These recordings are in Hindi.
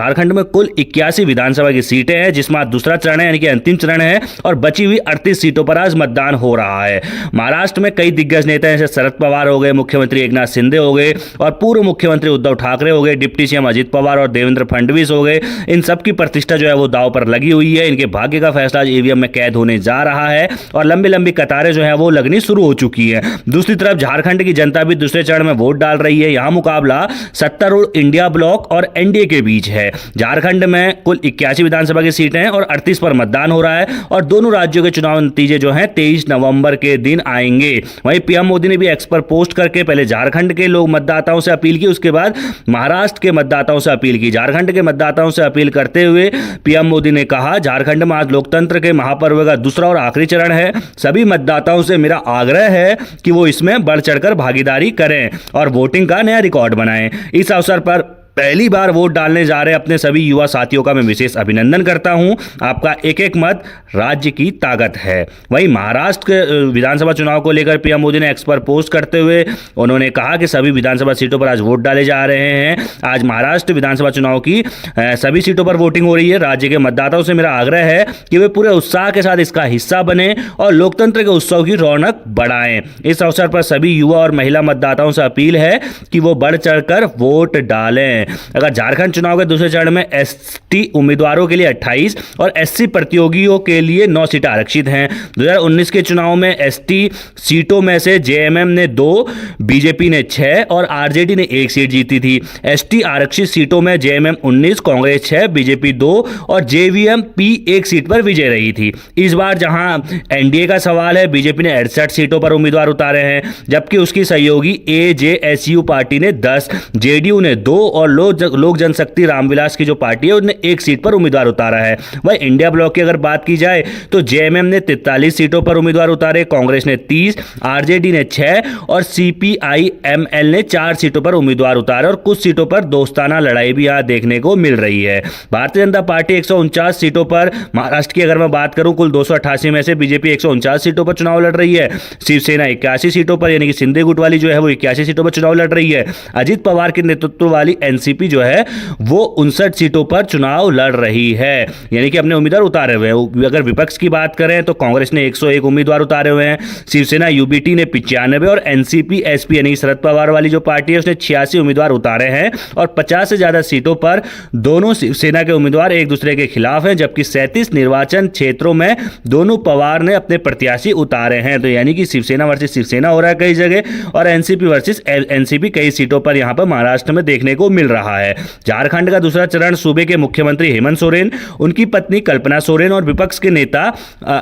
झारखंड में कुल 81 विधानसभा की सीटें हैं, जिसमें आज दूसरा चरण है यानी कि अंतिम चरण है और बची हुई 38 सीटों पर आज मतदान हो रहा है। महाराष्ट्र में कई दिग्गज नेता हैं, जैसे शरद पवार हो गए, मुख्यमंत्री एकनाथ शिंदे हो गए और पूर्व मुख्यमंत्री उद्धव ठाकरे हो गए, डिप्टी सीएम अजित पवार और देवेंद्र फडणवीस हो गए। इन सबकी प्रतिष्ठा जो है वो दांव पर लगी हुई है। इनके भाग्य का फैसला आज ईवीएम में कैद होने जा रहा है और लंबी लंबी कतारें जो है वो लगनी शुरू हो चुकी है। दूसरी तरफ झारखंड की जनता भी दूसरे चरण में वोट डाल रही है। यहां मुकाबला सत्तारूढ़ इंडिया ब्लॉक और एनडीए के बीच है। झारखंड में कुल 81 विधानसभा की सीटें हैं और 38 पर मतदान हो रहा है और दोनों राज्यों के चुनाव नतीजे जो हैं 23 नवंबर के दिन आएंगे। वहीं पीएम मोदी ने भी एक्स पर पोस्ट करके पहले झारखंड के लोग मतदाताओं से अपील की, उसके बाद महाराष्ट्र के मतदाताओं से अपील की। झारखंड के मतदाताओं से अपील करते हुए पीएम मोदी ने कहा, झारखंड में आज लोकतंत्र के महापर्व का दूसरा और आखिरी चरण है। सभी मतदाताओं से मेरा आग्रह है कि वो इसमें बढ़ चढ़कर भागीदारी करें और वोटिंग का नया रिकॉर्ड बनाएं। इस अवसर पर पहली बार वोट डालने जा रहे अपने सभी युवा साथियों का मैं विशेष अभिनंदन करता हूं। आपका एक एक मत राज्य की ताकत है। वहीं महाराष्ट्र के विधानसभा चुनाव को लेकर पीएम मोदी ने एक्स पर पोस्ट करते हुए उन्होंने कहा कि सभी विधानसभा सीटों पर आज वोट डाले जा रहे हैं। आज महाराष्ट्र विधानसभा चुनाव की सभी सीटों पर वोटिंग हो रही है। राज्य के मतदाताओं से मेरा आग्रह है कि वे पूरे उत्साह के साथ इसका हिस्सा बने और लोकतंत्र के उत्सव की रौनक बढ़ाएं। इस अवसर पर सभी युवा और महिला मतदाताओं से अपील है कि वो बढ़ चढ़कर वोट डालें। अगर झारखंड चुनाव के दूसरे चरण में एसटी उम्मीदवारों के लिए 28 और एससी प्रतियोगियों के लिए 9 सीटें आरक्षित हैं। 2019 के चुनाव में एसटी सीटों में से जेएमएम ने 2, बीजेपी ने 6 और आरजेडी ने 1 सीट जीती थी। एसटी आरक्षित सीटों में जेएमएम 19, कांग्रेस 6, बीजेपी 2 और जेवीएम पी 1 सीट पर विजय रही थी। इस बार जहां एनडीए का सवाल है, बीजेपी ने 68 सीटों पर उम्मीदवार उतारे हैं, जबकि उसकी सहयोगी एजेएसयू पार्टी ने 10, जेडीयू ने 2 और लोक जनशक्ति रामविलास की जो पार्टी है उसने 1 सीट पर उम्मीदवार उतारा है। वह इंडिया ब्लॉक की अगर बात की जाए तो जेएमएम ने 43 सीटों पर उम्मीदवार उतारे, कांग्रेस ने 30, आरजेडी ने 6 और सीपीआईएमएल ने 4 सीटों पर उम्मीदवार उतारे और कुछ सीटों पर दोस्ताना लड़ाई भी यहां देखने को मिल रही है। भारतीय जनता पार्टी 149 सीटों पर, महाराष्ट्र की अगर मैं बात करूं कुल 288 में से बीजेपी 149 सीटों पर चुनाव लड़ रही है। शिवसेना 81 सीटों पर यानी कि शिंदे गुट वाली जो है वो 81 सीटों पर चुनाव लड़ रही है। अजित पवार के नेतृत्व वाली एनसीपी जो है वो 59 सीटों पर चुनाव लड़ रही है, यानी कि अपने उम्मीदवार उतारे हुए हैं। अगर विपक्ष की बात करें तो कांग्रेस ने 101 उम्मीदवार उतारे हुए हैं, शिवसेना यूबीटी ने 95 और एनसीपी एसपी यानी शरद पवार वाली जो पार्टी है उसने 86 उम्मीदवार उतारे हैं और 50 से ज्यादा सीटों पर दोनों शिवसेना के उम्मीदवार एक दूसरे के खिलाफ हैं, जबकि 37 निर्वाचन क्षेत्रों में दोनों पवार ने अपने प्रत्याशी उतारे हैं। तो यानी कि शिवसेना वर्सेस शिवसेना हो रहा है कई जगह और एनसीपी वर्सेस एनसीपी कई सीटों पर यहां पर महाराष्ट्र में देखने को मिल रहा है। झारखंड का दूसरा चरण सूबे के मुख्यमंत्री हेमंत सोरेन, उनकी पत्नी कल्पना सोरेन और विपक्ष के नेता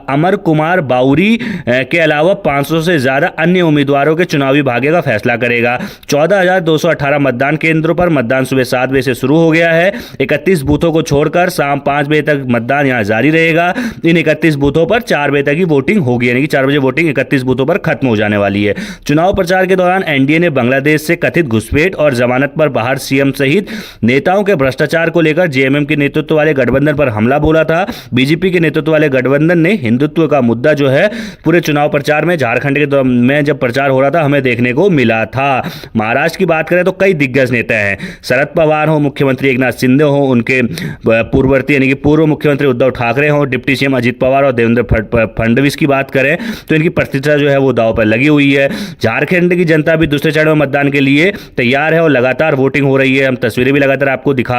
अमर कुमार बाउरी के अलावा 500 से ज्यादा अन्य उम्मीदवारों के चुनावी भाग्य का फैसला करेगा। 14,218 मतदान केंद्रों पर मतदान सुबह 7 बजे से शुरू हो गया है। 31 बूथों को छोड़कर शाम 5 बजे तक मतदान यहां जारी रहेगा। इन 31 बूथों पर 4 बजे तक ही वोटिंग होगी, यानी कि 4 बजे वोटिंग 31 बूथों पर खत्म हो जाने वाली है। चुनाव प्रचार के दौरान एनडीए ने बांग्लादेश से कथित घुसपैठ और जमानत पर बाहर सीएम सहित नेताओं के भ्रष्टाचार को लेकर जेएमएम के नेतृत्व वाले गठबंधन पर हमला बोला था। बीजेपी के नेतृत्व वाले गठबंधन ने हिंदुत्व का मुद्दा जो है पूरे चुनाव प्रचार में झारखंड के में जब प्रचार हो रहा था हमें देखने को मिला था। महाराष्ट्र की बात करें तो कई दिग्गज नेता हैं, शरद पवार हो, मुख्यमंत्री एकनाथ शिंदे हो, उनके पूर्ववर्ती यानी कि पूर्व मुख्यमंत्री उद्धव ठाकरे हो, डिप्टी सीएम अजित पवार और देवेंद्र फडणवीस की बात करें तो इनकी प्रतिष्ठा जो है वो दांव पर लगी हुई है। झारखंड की जनता भी दूसरे चरण में मतदान के लिए तैयार है और लगातार वोटिंग हो रही है। हम तस्वीरें भी लगातार आपको दिखा